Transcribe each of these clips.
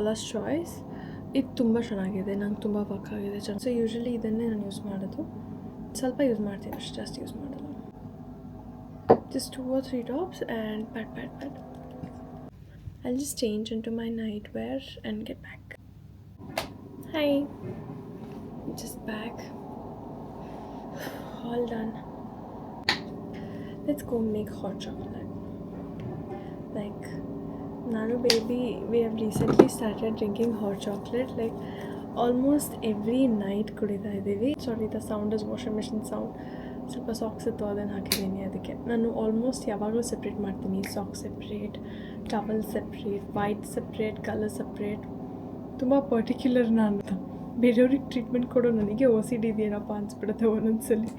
Palus choice. ಇದು ತುಂಬ ಚೆನ್ನಾಗಿದೆ, ನಂಗೆ ತುಂಬ ವರ್ಕ್ ಆಗಿದೆ. ಸೊ ಯೂಶ್ವಲಿ ಇದನ್ನೇ ನಾನು ಯೂಸ್ ಮಾಡೋದು. ಸ್ವಲ್ಪ ಯೂಸ್ ಮಾಡ್ತೀನಿ ಅಷ್ಟು, ಜಾಸ್ತಿ ಯೂಸ್ ಮಾಡಲ್ಲ. Just 2 or 3 drops and pat. I'll just change into my nightwear and get back. Hi. Just back. All done. Let's go make hot chocolate. Like, Nanu baby, we have recently started drinking hot chocolate. Like, almost every night kudita idivi. Sorry, the sound is washing machine sound. ಸ್ವಲ್ಪ socks ಇತ್ತು, ಅದನ್ನು ಹಾಕಿದ್ದೀನಿ. ಅದಕ್ಕೆ ನಾನು almost ಯಾವಾಗಲೂ separate ಮಾಡ್ತೀನಿ. Socks separate, towel separate, white separate, colour separate. ತುಂಬ particular ನಾನು. ಬೇರೆಯವ್ರಿಗೆ ಟ್ರೀಟ್ಮೆಂಟ್ ಕೊಡೋ ನನಗೆ OCD ಇದೆಯೇನಪ್ಪ ಅನಿಸ್ಬಿಡುತ್ತೆ ಒಂದೊಂದ್ಸಲಿ.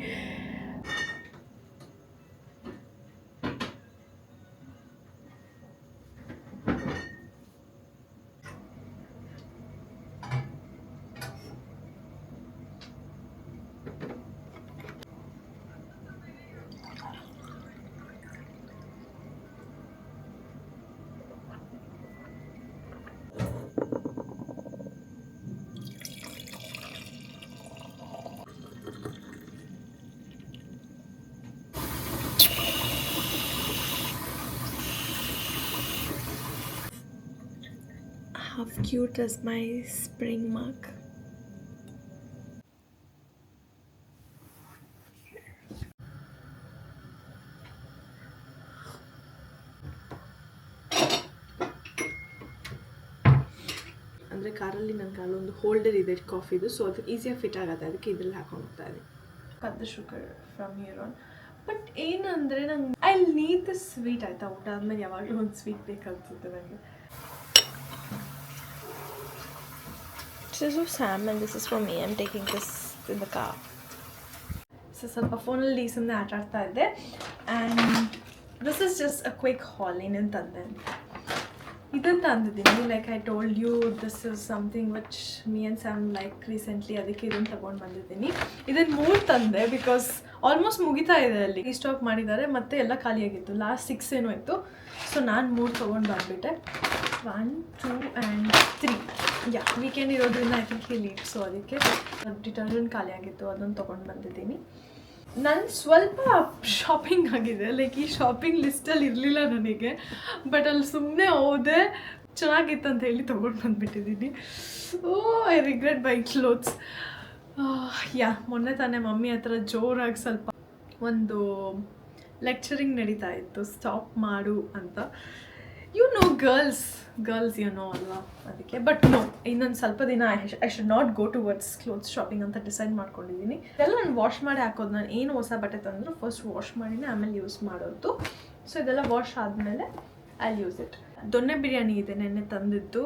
How cute is my spring mug? ಅಂದರೆ ಕಾರಲ್ಲಿ ನನ್ನ ಕಾಲೊಂದು ಹೋಲ್ಡರ್ ಇದೆ ಕಾಫಿದು, ಸೊ ಅದಕ್ಕೆ ಈಸಿಯಾಗಿ ಫಿಟ್ ಆಗುತ್ತೆ. ಅದಕ್ಕೆ ಇದ್ರಲ್ಲಿ ಹಾಕೊಂಡು ಹೋಗ್ತಾ ಇದೆ. Cut the sugar from here on. But ಏನಂದರೆ ನಂಗೆ ಐ ನೀಡ್ ದ ಸ್ವೀಟ್. ಆಯಿತಾ, ಊಟ ಆದಮೇಲೆ ಯಾವಾಗಲೂ ಒಂದು ಸ್ವೀಟ್ ಬೇಕನ್ಸುತ್ತೆ ನನಗೆ. This is for Sam and this is for me. I'm taking this in the car. So ಸ್ವಲ್ಪ ಫೋನಲ್ಲಿ ಸುಮ್ಮನೆ ಆಟ ಆಡ್ತಾ ಇದ್ದೆ. And this is just a quick haul. ಏನೇನು ತಂದೆ ಇದನ್ನು ತಂದಿದ್ದೀನಿ. Like I told you, this is something which me and Sam like recently. ಅದಕ್ಕೆ ಇದನ್ನು ತೊಗೊಂಡು ಬಂದಿದ್ದೀನಿ. ಇದನ್ನು 3 ತಂದೆ ಬಿಕಾಸ್ ಆಲ್ಮೋಸ್ಟ್ ಮುಗಿತಾ ಇದೆ. ಅಲ್ಲಿ ಸ್ಟಾಕ್ ಮಾಡಿದ್ದಾರೆ, ಮತ್ತೆ ಎಲ್ಲ ಖಾಲಿಯಾಗಿತ್ತು. ಲಾಸ್ಟ್ 6 ಏನೋ ಇತ್ತು. ಸೊ ನಾನು 3 ತೊಗೊಂಡು ಬಂದುಬಿಟ್ಟೆ. 1, 2 and 3. ಯಾ, ವೀಕೆಂಡ್ ಇರೋದ್ರಿಂದ I think he leave. So ಅದಕ್ಕೆ ಡಿಟರ್ಜೆಂಟ್ ಖಾಲಿ ಆಗಿತ್ತು, ಅದನ್ನು ತೊಗೊಂಡು ಬಂದಿದ್ದೀನಿ. ನಾನು ಸ್ವಲ್ಪ ಶಾಪಿಂಗ್ ಆಗಿದೆ. ಲೈಕ್ ಈ ಶಾಪಿಂಗ್ ಲಿಸ್ಟಲ್ಲಿ ಇರಲಿಲ್ಲ ನನಗೆ, ಬಟ್ ಅಲ್ಲಿ ಸುಮ್ಮನೆ ಹೋದೆ, ಚೆನ್ನಾಗಿತ್ತು ಅಂತ ಹೇಳಿ ತೊಗೊಂಡು ಬಂದುಬಿಟ್ಟಿದ್ದೀನಿ. I regret buy clothes. Yeah, ಮೊನ್ನೆ ತಾನೇ ಮಮ್ಮಿ ಹತ್ರ ಜೋರಾಗಿ ಸ್ವಲ್ಪ ಒಂದು ಲೆಕ್ಚರಿಂಗ್ ನಡೀತಾ ಇತ್ತು, ಸ್ಟಾಪ್ ಮಾಡು ಅಂತ. You know girls you know ಅಲ್ವಾ, ಅದಕ್ಕೆ. ಬಟ್ ನೋ, ಇನ್ನೊಂದು ಸ್ವಲ್ಪ ದಿನ I should not go towards clothes shopping ಅಂತ ಡಿಸೈಡ್ ಮಾಡ್ಕೊಂಡಿದ್ದೀನಿ. ಇದೆಲ್ಲ ನಾನು ವಾಶ್ ಮಾಡಿ ಹಾಕೋದು. ನಾನು ಏನು ಹೊಸ ಬಟ್ಟೆ ತಂದರೂ ಫಸ್ಟ್ ವಾಶ್ ಮಾಡಿನೇ ಆಮೇಲೆ ಯೂಸ್ ಮಾಡೋದು. ಸೊ ಇದೆಲ್ಲ ವಾಶ್ ಆದಮೇಲೆ ಐ ಯೂಸ್ ಇಟ್. ದೊನ್ನೆ ಬಿರಿಯಾನಿ ಇದೆ ನೆನ್ನೆ ತಂದಿದ್ದು,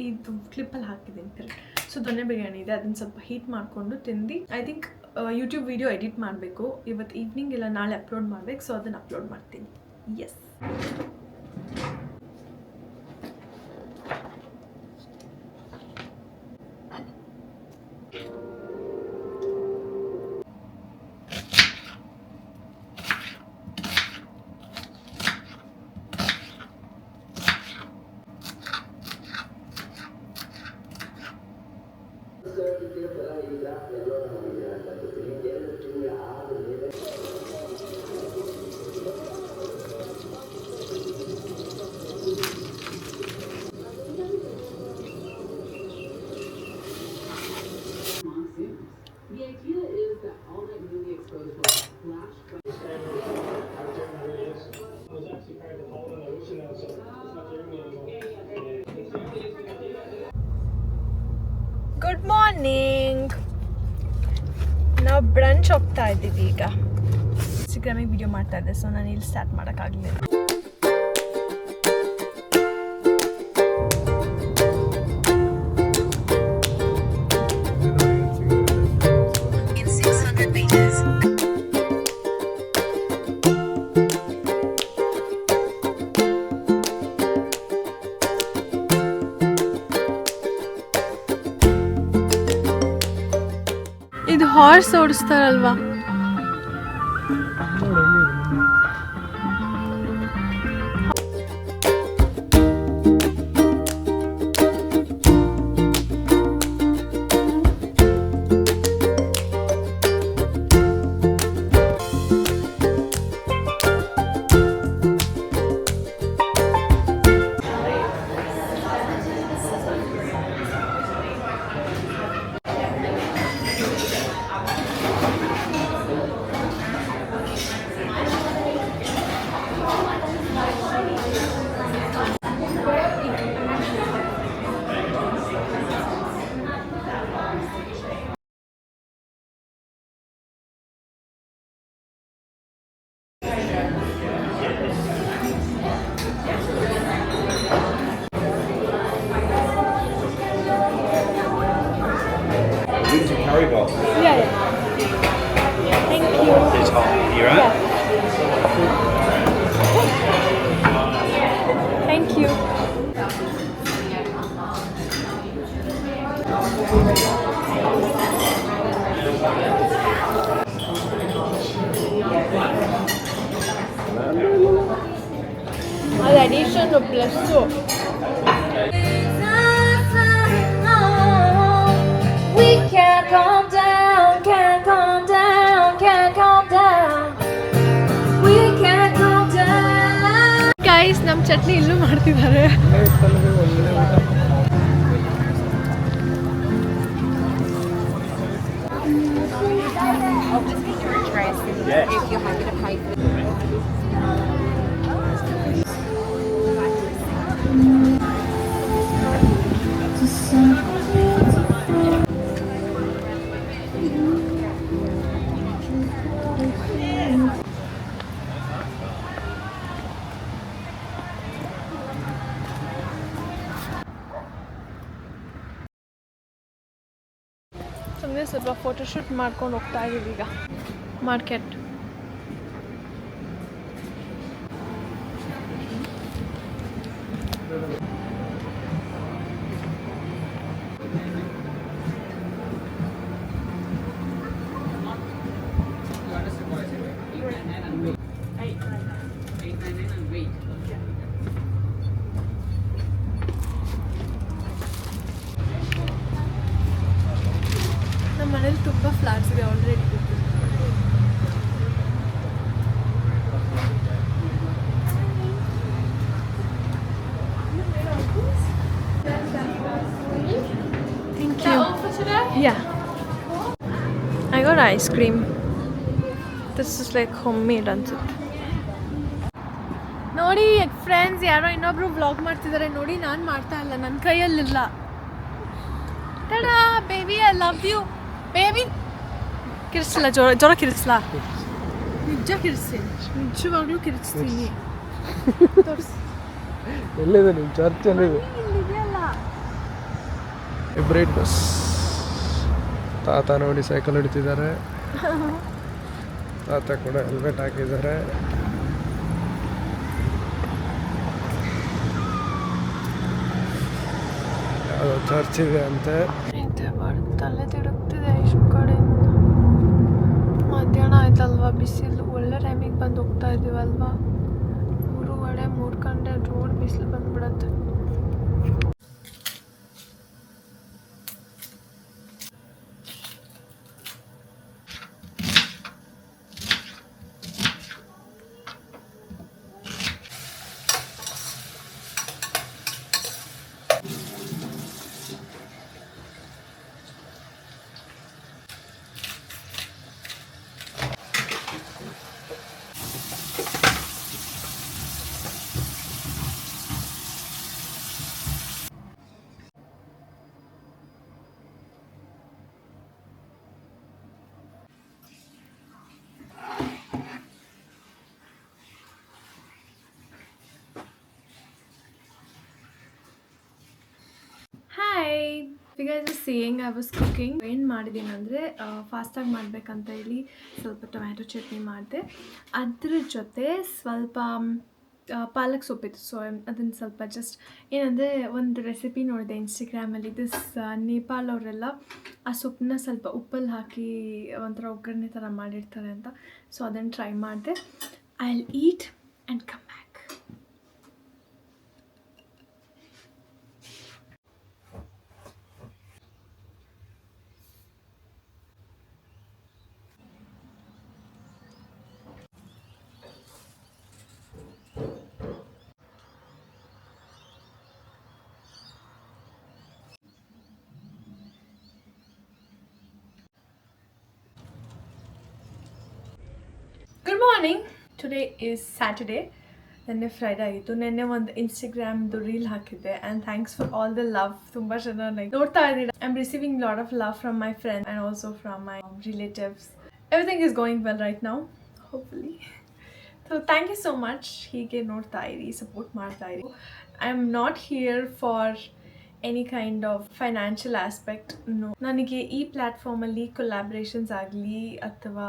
ಇದು ಕ್ಲಿಪ್ಪಲ್ಲಿ ಹಾಕಿದ್ದೀನಿ ಕರೆಕ್ಟ್. ಸೊ ದೊನ್ನೆ ಬಿರಿಯಾನಿ ಇದೆ, ಅದನ್ನು ಸ್ವಲ್ಪ ಹೀಟ್ ಮಾಡಿಕೊಂಡು ತಿಂದು I think YouTube video edit ಮಾಡಬೇಕು. ಇವತ್ತು ಈವ್ನಿಂಗ್ ಇಲ್ಲ ನಾಳೆ ಅಪ್ಲೋಡ್ ಮಾಡಬೇಕು. ಸೊ ಅದನ್ನು ಅಪ್ಲೋಡ್ ಮಾಡ್ತೀನಿ. ಎಸ್. Good morning. ನಾವು ಬ್ರಂಚ್ ಹೋಗ್ತಾ ಇದ್ದೀವಿ ಈಗ. ಇನ್ಸ್ಟಾಗ್ರಾಮಿಗೆ ವಿಡಿಯೋ ಮಾಡ್ತಾ ಇದ್ದೆ, ಸೊ ನಾನು ಇಲ್ಲಿ ಸ್ಟಾರ್ಟ್ ಮಾಡೋಕ್ಕಾಗಲಿಲ್ಲ. ಇದು horse ಓಡಿಸ್ತಾರಲ್ವಾ, Thank you. It's hot. You right? Yeah. Thank you. ಅದು addition plus. We can't calm down, can't calm down, can't calm down. We can't calm down. Guys, ನಮ್ಮ ಚಟ್ನಿ ಇಲ್ಲೂ ಮಾಡ್ತಿದ್ದಾರೆ. ಸುಮ್ಮನೆ ಸ್ವಲ್ಪ ಫೋಟೋಶೂಟ್ ಮಾಡ್ಕೊಂಡು ಹೋಗ್ತಾ ಇದ್ದೀವಿ ಈಗ ಮಾರ್ಕೆಟ್. ನಮ್ಮ ಮನೇಲಿ ತುಂಬ ಫ್ಲಾಟ್ಸ್ ಇದೆ already. Thank you. Yeah. I got ice cream. This is like homemade ಅನ್ಸುತ್ತೆ. ನೋಡಿ ಫ್ರೆಂಡ್ಸ್, ಯಾರೋ ಇನ್ನೊಬ್ರು ವ್ಲಾಗ್ ಮಾಡ್ತಿದ್ದಾರೆ ನೋಡಿ. ನಾನು ಮಾಡ್ತಾ ಇಲ್ಲ, ನನ್ನ ಕೈಯಲ್ಲಿಲ್ಲ. ತಡಾ baby, I love you baby. ಕಿರಿಸಲ್ಲ, ಜ್ವರ ಕಿರಿಸಲ್ಲ. ನಿಜ ಕಿರಿಸ್ತೀನಿ, ನಿಜವಾಗ್ಲೂ ಕಿರಿಸ್ತೀನಿ. ಎಲ್ಲಿದೆ ನಿಮ್ಮ ಚರ್ಚ್? ಇಲ್ಲಿದೆಯಲ್ಲ. Bright bus. ತಾತ ನೋಡಿ ಸೈಕಲ್ ಹಿಡಿತಿದ್ದಾರೆ. ತಾತ ಕೂಡ ಹೆಲ್ಮೆಟ್ ಹಾಕಿದ್ದಾರೆ. ಯಾವುದೋ ಚರ್ಚ್ ಇದೆ ಅಂತೆ. ತಲೆ ತಿರುಗ್ತಿದೆ ಇಷ್ಟು ಕಡೆಯಿಂದ. ಮಧ್ಯಾಹ್ನ ಆಯ್ತಲ್ವಾ, ಬಿಸಿಲು ಒಳ್ಳೆ ಟೈಮಿಗೆ ಬಂದು ಹೋಗ್ತಾ ಇದೀವಲ್ವಾ. 3:30 ಗಂಟೆ ರೋಡ್ ಬಿಸಿಲು ಬಂದ್ಬಿಡತ್ತೆ. Hi! You guys are seeing I was cooking. ಏನು ಮಾಡಿದ್ದೀನಿ ಅಂದರೆ ಫಾಸ್ಟಾಗಿ ಮಾಡಬೇಕಂತ ಹೇಳಿ ಸ್ವಲ್ಪ ಟೊಮ್ಯಾಟೊ ಚಟ್ನಿ ಮಾಡಿದೆ. ಅದ್ರ ಜೊತೆ ಸ್ವಲ್ಪ ಪಾಲಕ್ ಸೊಪ್ಪಿತ್ತು. ಸೊ ಅದನ್ನು ಸ್ವಲ್ಪ ಜಸ್ಟ್ ಏನಂದರೆ ಒಂದು ರೆಸಿಪಿ ನೋಡಿದೆ ಇನ್ಸ್ಟಾಗ್ರಾಮಲ್ಲಿ. ನೇಪಾಲ್ ಅವರೆಲ್ಲ ಆ ಸೊಪ್ಪನ್ನ ಸ್ವಲ್ಪ ಉಪ್ಪಲ್ಲಿ ಹಾಕಿ ಒಂಥರ ಒಗ್ಗರಣೆ ಥರ ಮಾಡಿರ್ತಾರೆ ಅಂತ. ಸೊ ಅದನ್ನು ಟ್ರೈ ಮಾಡಿದೆ. I will eat and come back. Good morning. Today is Saturday. ನೆನ್ನೆ ಫ್ರೈಡೇ ಆಗಿತ್ತು. ನೆನ್ನೆ ಒಂದು ಇನ್ಸ್ಟಾಗ್ರಾಮ್ದು ರೀಲ್ ಹಾಕಿದ್ದೆ. And thanks for all the love. ತುಂಬ ಜನ ಲೈಕ್ ನೋಡ್ತಾ ಇದ್ದೀರಾ. I am receiving lot of love from my friend and also from my relatives. Everything is going well right now, hopefully. So thank you so much. ಹೀಗೆ ನೋಡ್ತಾ ಇರಿ, support ಮಾಡ್ತಾ ಇರಿ. I am not here for any kind of financial aspect ನನಗೆ ಈ ಪ್ಲ್ಯಾಟ್ಫಾರ್ಮಲ್ಲಿ ಕೊಲ್ಯಾಬ್ರೇಷನ್ಸ್ ಆಗಲಿ ಅಥವಾ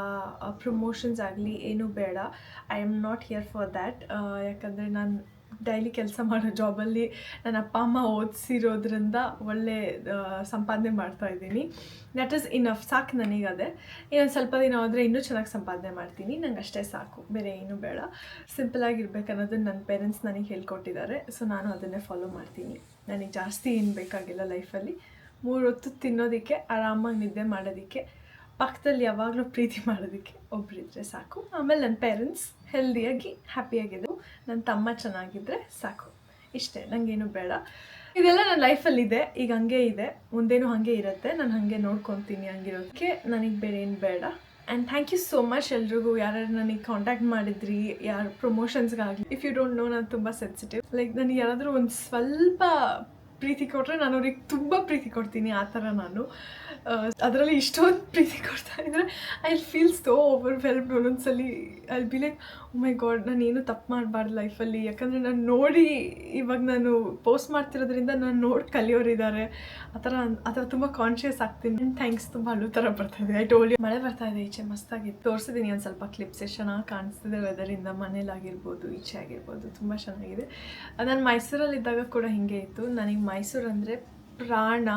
promotions ಆಗಲಿ ಏನೂ ಬೇಡ. I am not here for that. ಯಾಕಂದರೆ ನಾನು ಡೈಲಿ ಕೆಲಸ ಮಾಡೋ ಜಾಬಲ್ಲಿ ನನ್ನ ಅಪ್ಪ ಅಮ್ಮ ಓದಿಸಿರೋದ್ರಿಂದ ಒಳ್ಳೆ ಸಂಪಾದನೆ ಮಾಡ್ತಾಯಿದ್ದೀನಿ. ದ್ಯಾಟ್ ಈಸ್ ಇನಫ್, ಸಾಕು ನನಗದೆ. ಇನ್ನೊಂದು ಸ್ವಲ್ಪ ದಿನ ಹೋದರೆ ಇನ್ನೂ ಚೆನ್ನಾಗಿ ಸಂಪಾದನೆ ಮಾಡ್ತೀನಿ. ನಂಗೆ ಅಷ್ಟೇ ಸಾಕು, ಬೇರೆ ಏನೂ ಬೇಡ. ಸಿಂಪಲಾಗಿರ್ಬೇಕು ಅನ್ನೋದನ್ನು ನನ್ನ ಪೇರೆಂಟ್ಸ್ ನನಗೆ ಹೇಳ್ಕೊಟ್ಟಿದ್ದಾರೆ. ಸೊ ನಾನು ಅದನ್ನೇ ಫಾಲೋ ಮಾಡ್ತೀನಿ. ನನಗೆ ಜಾಸ್ತಿ ಏನು ಬೇಕಾಗಿಲ್ಲ ಲೈಫಲ್ಲಿ. 3 ಹೊತ್ತು ತಿನ್ನೋದಕ್ಕೆ, ಆರಾಮಾಗಿ ನಿದ್ದೆ ಮಾಡೋದಕ್ಕೆ, ಪಕ್ಕದಲ್ಲಿ ಯಾವಾಗಲೂ ಪ್ರೀತಿ ಮಾಡೋದಕ್ಕೆ ಒಬ್ಬರಿದ್ದರೆ ಸಾಕು. ಆಮೇಲೆ ನನ್ನ ಪೇರೆಂಟ್ಸ್ ಹೆಲ್ದಿಯಾಗಿ ಹ್ಯಾಪಿಯಾಗಿದ್ದು, ನನ್ನ ತಮ್ಮ ಚೆನ್ನಾಗಿದ್ದರೆ ಸಾಕು. ಇಷ್ಟೇ, ನನಗೇನು ಬೇಡ. ಇದೆಲ್ಲ ನನ್ನ ಲೈಫಲ್ಲಿದೆ, ಈಗ ಹಾಗೆ ಇದೆ, ಮುಂದೇನೂ ಹಾಗೆ ಇರುತ್ತೆ. ನಾನು ಹಾಗೆ ನೋಡ್ಕೊತೀನಿ ಹಂಗಿರೋದಕ್ಕೆ. ನನಗೆ ಬೇರೆ ಏನು ಬೇಡ. And thank you so much ಎಲ್ರಿಗೂ, ಯಾರ್ಯಾರು ನನಗೆ ಕಾಂಟ್ಯಾಕ್ಟ್ ಮಾಡಿದ್ರಿ, ಯಾರು ಪ್ರಮೋಷನ್ಸ್ಗಾಗಲಿ. ಇಫ್ ಯು ಡೋಂಟ್ ನೋ, ನಾನು ತುಂಬ ಸೆನ್ಸಿಟಿವ್. ಲೈಕ್ ನನಗೆ ಯಾರಾದರೂ ಒಂದು ಸ್ವಲ್ಪ ಪ್ರೀತಿ ಕೊಟ್ಟರೆ ನಾನು ಅವ್ರಿಗೆ ತುಂಬ ಪ್ರೀತಿ ಕೊಡ್ತೀನಿ. ಆ ಥರ ನಾನು ಅದರಲ್ಲಿ ಇಷ್ಟೊಂದು ಪ್ರೀತಿ ಕೊಡ್ತಾ ಇದ್ದರೆ ಐ ಫೀಲ್ ಸೋ ಓವರ್ವೆಲ್ಮ್ಡ್. ಒಂದೊಂದ್ಸಲಿ I be like, oh my God, ನಾನು ಏನೂ ತಪ್ಪು ಮಾಡಬಾರ್ದು ಲೈಫಲ್ಲಿ. ಯಾಕಂದರೆ ನಾನು ನೋಡಿ, ಇವಾಗ ನಾನು ಪೋಸ್ಟ್ ಮಾಡ್ತಿರೋದ್ರಿಂದ ನಾನು ನೋಡಿ ಕಲಿಯೋರಿದ್ದಾರೆ. ಆ ಥರ ತುಂಬ ಕಾನ್ಷಿಯಸ್ ಆಗ್ತೀನಿ. ಥ್ಯಾಂಕ್ಸ್. ತುಂಬ ಅಳು ಥರ ಬರ್ತಾಯಿದೆ. I told you. ಮಳೆ ಬರ್ತಾಯಿದೆ ಈಚೆ, ಮಸ್ತಾಗಿತ್ತು. ತೋರಿಸಿದ್ದೀನಿ ಒಂದು ಸ್ವಲ್ಪ ಕ್ಲಿಪ್ಸ್. ಎಷ್ಟು ಚೆನ್ನಾಗಿ ಕಾಣಿಸ್ತಿದೆ ವೆದರಿಂದ. ಮನೇಲಾಗಿರ್ಬೋದು, ಈಚೆ ಆಗಿರ್ಬೋದು, ತುಂಬ ಚೆನ್ನಾಗಿದೆ. ನಾನು ಮೈಸೂರಲ್ಲಿದ್ದಾಗ ಕೂಡ ಹೀಗೆ ಇತ್ತು. ನನಗೆ ಮೈಸೂರು ಅಂದರೆ ಪ್ರಾಣ.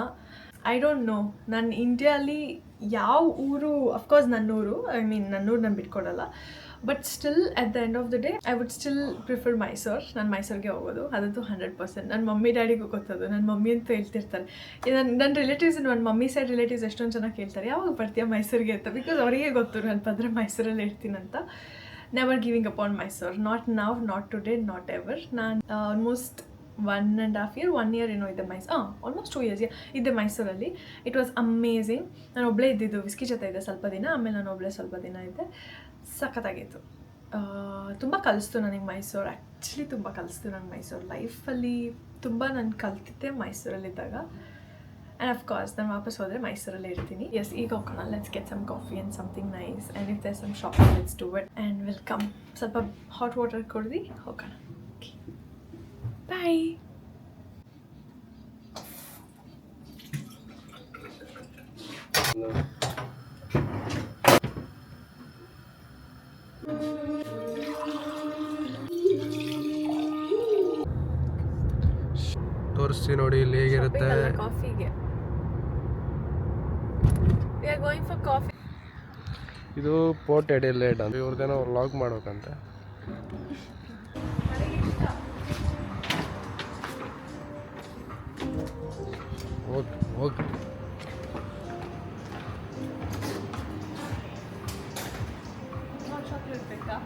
ಐ ಡೋಂಟ್ ನೋ, ನಾನು ಇಂಡಿಯಾಲಿ ಯಾವ ಊರು, ಅಫ್ಕೋರ್ಸ್ ನನ್ನೂರು, ನನ್ನೂರು ನಾನು ಬಿಟ್ಕೊಡಲ್ಲ. But still at the end of the day I would still prefer Mysuru. ನಾನು ಮೈಸೂರಿಗೆ ಹೋಗೋದು, ಅದಂತೂ 100%. ನನ್ನ ಮಮ್ಮಿ ಡ್ಯಾಡಿಗೂ ಗೊತ್ತದು. ನನ್ನ ಮಮ್ಮಿ ಅಂತೂ ಹೇಳ್ತಿರ್ತಾರೆ. ನನ್ನ ರಿಲೇಟಿವ್ಸ್, ನನ್ನ ಮಮ್ಮಿ ಸೈಡ್ ರಿಲೇಟಿವ್ಸ್ ಎಷ್ಟೊಂದು ಚೆನ್ನಾಗಿ ಕೇಳ್ತಾರೆ, ಯಾವಾಗ ಬರ್ತೀಯ ಮೈಸೂರಿಗೆ ಅಂತ. ಬಿಕಾಸ್ ಅವರಿಗೆ ಗೊತ್ತು ನಾನು ಬಂದರೆ ಮೈಸೂರಲ್ಲಿ ಇರ್ತೀನಂತ. Never giving up on Mysuru. Not now, not today, not ever. ನಾನು ಆಲ್ಮೋಸ್ಟ್ 1.5 year ಏನೋ ಇದೆ ಆಲ್ಮೋಸ್ಟ್ 2 years ಇದ್ದೆ ಮೈಸೂರಲ್ಲಿ. It was amazing. ನಾನು ಒಬ್ಬಳೇ ಇದ್ದಿದ್ದು, ವಿಸ್ಕಿ ಜೊತೆ ಇದ್ದೆ ಸ್ವಲ್ಪ ದಿನ. ಆಮೇಲೆ ನಾನು ಒಬ್ಬಳೇ ಸ್ವಲ್ಪ ದಿನ ಇದ್ದೆ. ಸಖತ್ತಾಗಿತ್ತು. ತುಂಬ ಕಲಿಸ್ತು ನನಗೆ ಮೈಸೂರು. ಆ್ಯಕ್ಚುಲಿ ತುಂಬ ಕಲಿಸ್ತು ನನಗೆ ಮೈಸೂರು. ಲೈಫಲ್ಲಿ ತುಂಬ ನಾನು ಕಲ್ತಿದ್ದೆ ಮೈಸೂರಲ್ಲಿದ್ದಾಗ. ಆ್ಯಂಡ್ ಅಫ್ಕೋರ್ಸ್ ನಾನು ವಾಪಸ್ ಹೋದರೆ ಮೈಸೂರಲ್ಲೇ ಇರ್ತೀನಿ. ಎಸ್, ಈಗ ಹೋಗೋಣ. Let's get some coffee and something nice. And if there some shopping, let's do it. And welcome. ಸ್ವಲ್ಪ ಹಾಟ್ ವಾಟರ್ ಕುಡ್ದು ಹೋಗೋಣ. Bye. ತೋರಿಸಿ ನೋಡಿ ಇಲ್ಲಿ ಹೇಗಿರುತ್ತೆ. ಕಾಫಿಗೆ we are going for coffee. ಇದು ಪೋರ್ಟ್ ಎಡಿಲೇಡ್ ಅಂತ. ಇವ್ರದ್ದೇನೋ ವ್ಲಾಗ್ ಮಾಡ್ಬೇಕಂತೆ. ಓಕೆ. ಚಾಕ್ಲೇಟ್ ಬೇಕಾ?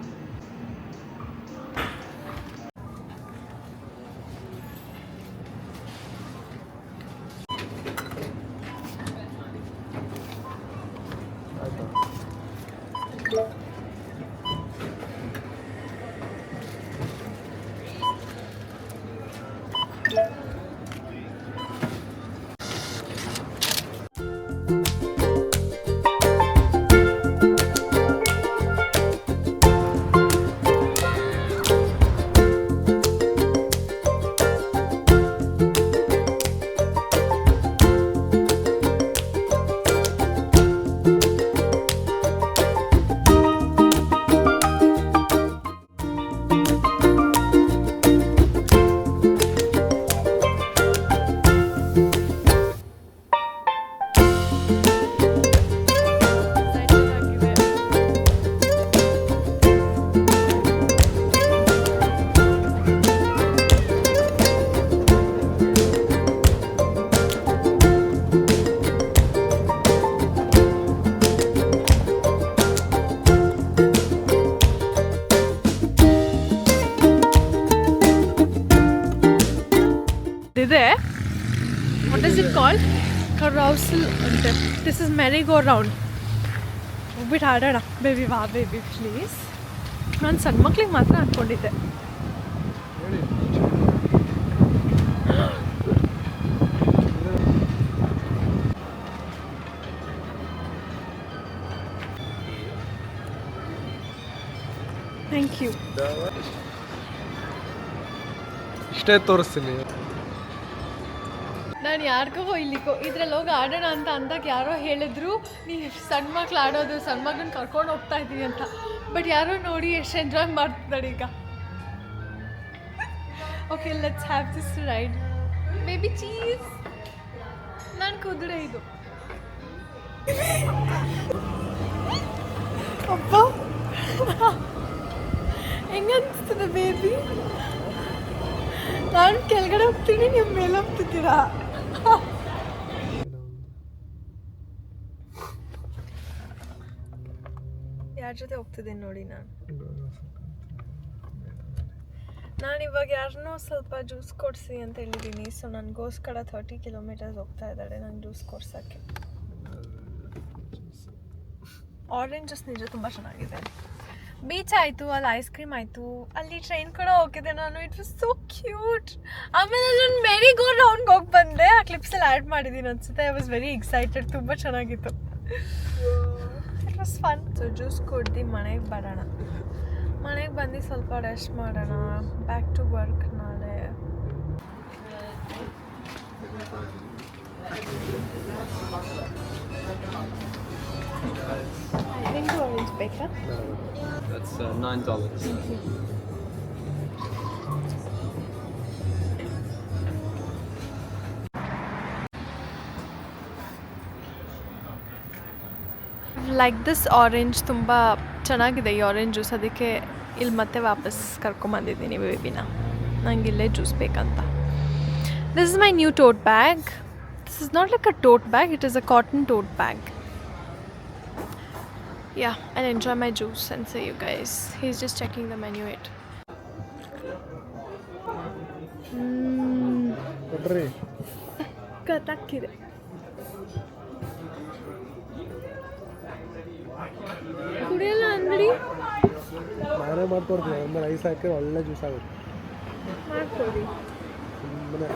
ಇದೆ. What is it called? Carousel ಅಂತೆ. This is merry go round. ಹೋಗ್ಬಿಟ್ಟು ಆಡೋಣ. ಬೇಬಿ ವಾ ಬೇಬಿ ಪ್ಲೀಸ್. ನಾನು ಸಣ್ಣ ಮಕ್ಳಿಗೆ ಮಾತ್ರ ಅಂದ್ಕೊಂಡಿದ್ದೆ. Thank you. ಇಷ್ಟೇ ತೋರಿಸ್ತೀನಿ. ನಾನು ಯಾರಿಗೋ ಇಲ್ಲಿಗೋ ಇದ್ರಲ್ಲಿ ಹೋಗಿ ಆಡೋಣ ಅಂತ ಅಂದಾಗ ಯಾರೋ ಹೇಳಿದ್ರು ನೀವು ಸಣ್ಣ ಮಕ್ಳು ಆಡೋದು ಸಣ್ಣ ಮಗನ ಕರ್ಕೊಂಡು ಹೋಗ್ತಾ ಇದ್ದೀವಿ ಅಂತ. ಬಟ್ ಯಾರೋ ನೋಡಿ ಎಷ್ಟು ಎಂಜಾಯ್ ಮಾಡ್ತಿದ್ದಾರೆ ಈಗ. Okay, let's have this ride. Baby cheese. ನಾನು ಕುದುರೆ ಇದು. ಅಪ್ಪ ಹೆಂಗನ್ನಿಸ್ತದೆ ಬೇಬಿ? ನಾನು ಕೆಳಗಡೆ ಹೋಗ್ತೀನಿ, ನೀವು ಮೇಲೆ ಹೋಗ್ತಿದ್ದೀರಾ? ಯಾರ ಜೊತೆ ಹೋಗ್ತಿದ್ದೀನಿ ನೋಡಿ ನಾನು ಇವಾಗ ಯಾರನ್ನೋ ಸ್ವಲ್ಪ ಜ್ಯೂಸ್ ಕೊಡಿಸಿ ಅಂತ ಹೇಳಿದ್ದೀನಿ. ಸೊ ನನಗೋಸ್ಕರ 30 ಕಿಲೋಮೀಟರ್ಸ್ ಹೋಗ್ತಾ ಇದ್ದಾಳೆ ನಂಗೆ ಜ್ಯೂಸ್ ಕೊಡ್ಸೋಕ್ಕೆ. ಆರೆಂಜ್ ಜ್ಯೂಸ್ ನಿಜ ತುಂಬ ಚೆನ್ನಾಗಿದೆ. ಬೀಚ್ ಆಯಿತು, ಅಲ್ಲಿ ಐಸ್ ಕ್ರೀಮ್ ಆಯಿತು, ಅಲ್ಲಿ ಟ್ರೈನ್ ಕೂಡ ಹೋಗಿದ್ದೆ ನಾನು. It was so cute. ಆಮೇಲೆ ನಾನು ಮೆರಿ ಗೋ ರೌಂಡ್ಗೆ ಹೋಗಿ ಬಂದೆ. ಆ ಕ್ಲಿಪ್ಸಲ್ಲಿ ಆ್ಯಡ್ ಮಾಡಿದ್ದೀನಿ ಅನ್ಸುತ್ತೆ. I was very excited. ತುಂಬ ಚೆನ್ನಾಗಿತ್ತು. It was fun. So juice ಕುಡ್ದು ಮನೆಗೆ ಬರೋಣ. ಮನೆಗೆ ಬಂದು ಸ್ವಲ್ಪ ರೆಸ್ಟ್ ಮಾಡೋಣ. ಬ್ಯಾಕ್ ಟು ವರ್ಕ್ ನಾಳೆ. I think orange ಬೇಕಾ? That's $9. ಲೈಕ್ ದಿಸ್ ಆರೆಂಜ್ ತುಂಬ ಚೆನ್ನಾಗಿದೆ ಈ ಆರೆಂಜ್ ಜ್ಯೂಸ್. ಅದಕ್ಕೆ ಇಲ್ಲಿ ಮತ್ತೆ ವಾಪಸ್ ಕರ್ಕೊಂಬಂದಿದ್ದೀನಿ ಬೇಬಿನ. ನಂಗೆ ಇಲ್ಲೇ ಜ್ಯೂಸ್ ಬೇಕಂತ. This is my new ಟೋಟ್ bag. This is not like a ಟೋಟ್ bag, it is a cotton ಟೋಟ್ bag. Yeah, I'll enjoy my juice and see you guys. He's just checking the menu. Katakire. ಕುಡಿಯಲ್ಲ ಅಂದ್ರಿ? ನಾನೇ ಮಾಡ್ಕೊಡ್ತೀನಿ. ಒಂದು ice ಹಾಕಿ ಒಳ್ಳೆ juice ಆಗುತ್ತೆ. ಮಾಡ್ಕೊಡಿ. ಸುಮ್ಮನೆ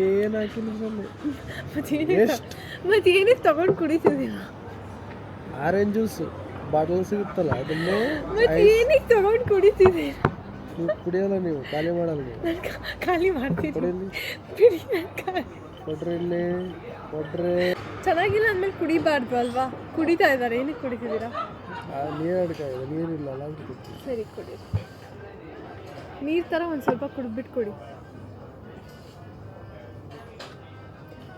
ಏನು ಹಾಕಿಲ್ಲ. ಮತ್ತೇನಿಗೆ ತಗೊಂಡು ಕುಡಿತಿದ್ದೀರ? ಆರೆಂಜ್ ಜ್ಯೂಸ್ ಬಾಟಲ್ ಸಿಗುತ್ತಲ್ಲ ಅದನ್ನೇ ಮತ್ತೇನಿಗೆ ತಗೊಂಡು ಕುಡಿತಿದ್ದೀರ? ಕುಡಿಯೋಲ್ಲ ನೀವು, ಖಾಲಿ ಮಾಡಲ್ಲ ನೀವು. ಖಾಲಿ ಮಾಡ್ತೀವಿ. ಕೊಡ್ರಿ ಇಲ್ಲಿ, ಕೊಡ್ರಿ. ಚೆನ್ನಾಗಿಲ್ಲ ಅಂದ್ಮೇಲೆ ಕುಡಿಬಾರ್ದು ಅಲ್ವಾ? ಕುಡಿತಾ ಇದ್ದಾರೆ. ಏನಕ್ಕೆ ಕುಡಿತಿದ್ದೀರಾ? ನೀರು ಅಡ್ಕಾಗಿದೆ, ನೀರಿಲ್ಲ ಅಲ್ಲ. ಸರಿ ಕುಡಿ. ನೀರು ಥರ ಒಂದು ಸ್ವಲ್ಪ ಕುಡಿದ್ಬಿಟ್ಟು ಕೊಡಿ.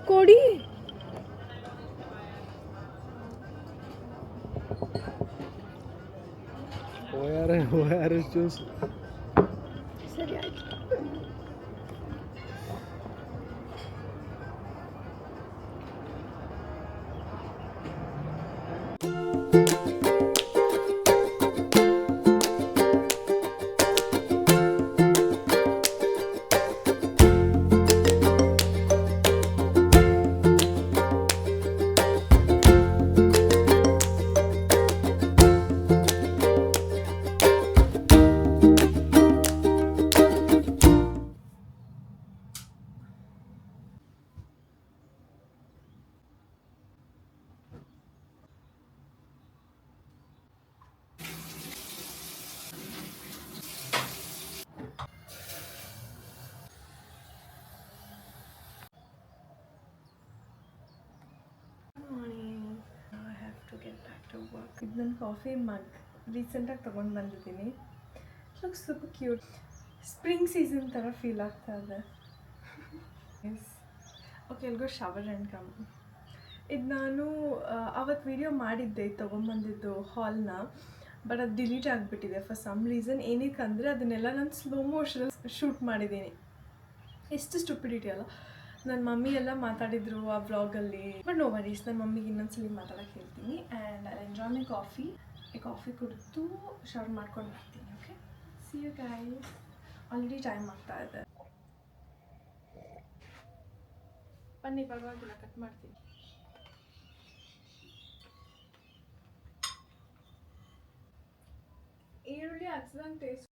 ಕೊಡಿ. ORS juice. ಸರಿ ಆಯ್ತು. ಇದು ನನ್ನ ಕಾಫಿ ಮಗ್ ರೀಸೆಂಟಾಗಿ ತೊಗೊಂಡು ಬಂದಿದ್ದೀನಿ. Looks super cute. Spring season ಥರ ಫೀಲ್ ಆಗ್ತಾ ಇದೆ. ಓಕೆ, ಎಲ್ಗೋ ಶವರ್ ಆ್ಯಂಡ್ ಕಮ್. ಇದು ನಾನು ಅವತ್ತು ವಿಡಿಯೋ ಮಾಡಿದ್ದೆ ತೊಗೊಂಬಂದಿದ್ದು ಹಾಲ್ನ. ಬಟ್ ಅದು ಡಿಲೀಟ್ ಆಗಿಬಿಟ್ಟಿದೆ ಫಾರ್ ಸಮ್ ರೀಸನ್. ಏನಕ್ಕೆ ಅಂದರೆ ಅದನ್ನೆಲ್ಲ ನಾನು ಸ್ಲೋ ಮೋಷನಲ್ಲಿ ಶೂಟ್ ಮಾಡಿದ್ದೀನಿ. ಎಷ್ಟು ಸ್ಟುಪಿಡಿಟಿ ಅಲ್ಲ. ನನ್ನ ಮಮ್ಮಿ ಎಲ್ಲ ಮಾತಾಡಿದರು ಆ ವ್ಲಾಗಲ್ಲಿ. ಬಟ್ ನೋ ವರೀಸ್, ನನ್ನ ಮಮ್ಮಿಗೆ ಇನ್ನೊಂದ್ಸಲಿ ಮಾತಾಡೋಕ್ಕೆ ಹೇಳ್ತೀನಿ. And I enjoy my coffee. ಈ ಕಾಫಿ ಕುಡಿದು ಶವರ್ ಮಾಡ್ಕೊಂಡು ಬರ್ತೀನಿ. Okay, see you guys. Already time ಆಗ್ತಾ ಇದೆ. ಬನ್ನಿ, ಪರವಾಗಿಲ್ಲ, ಕಟ್ ಮಾಡ್ತೀನಿ. ಈರುಳ್ಳಿ ಹಚ್ಚಿದಂಗೆ ಟೇಸ್ಟ್.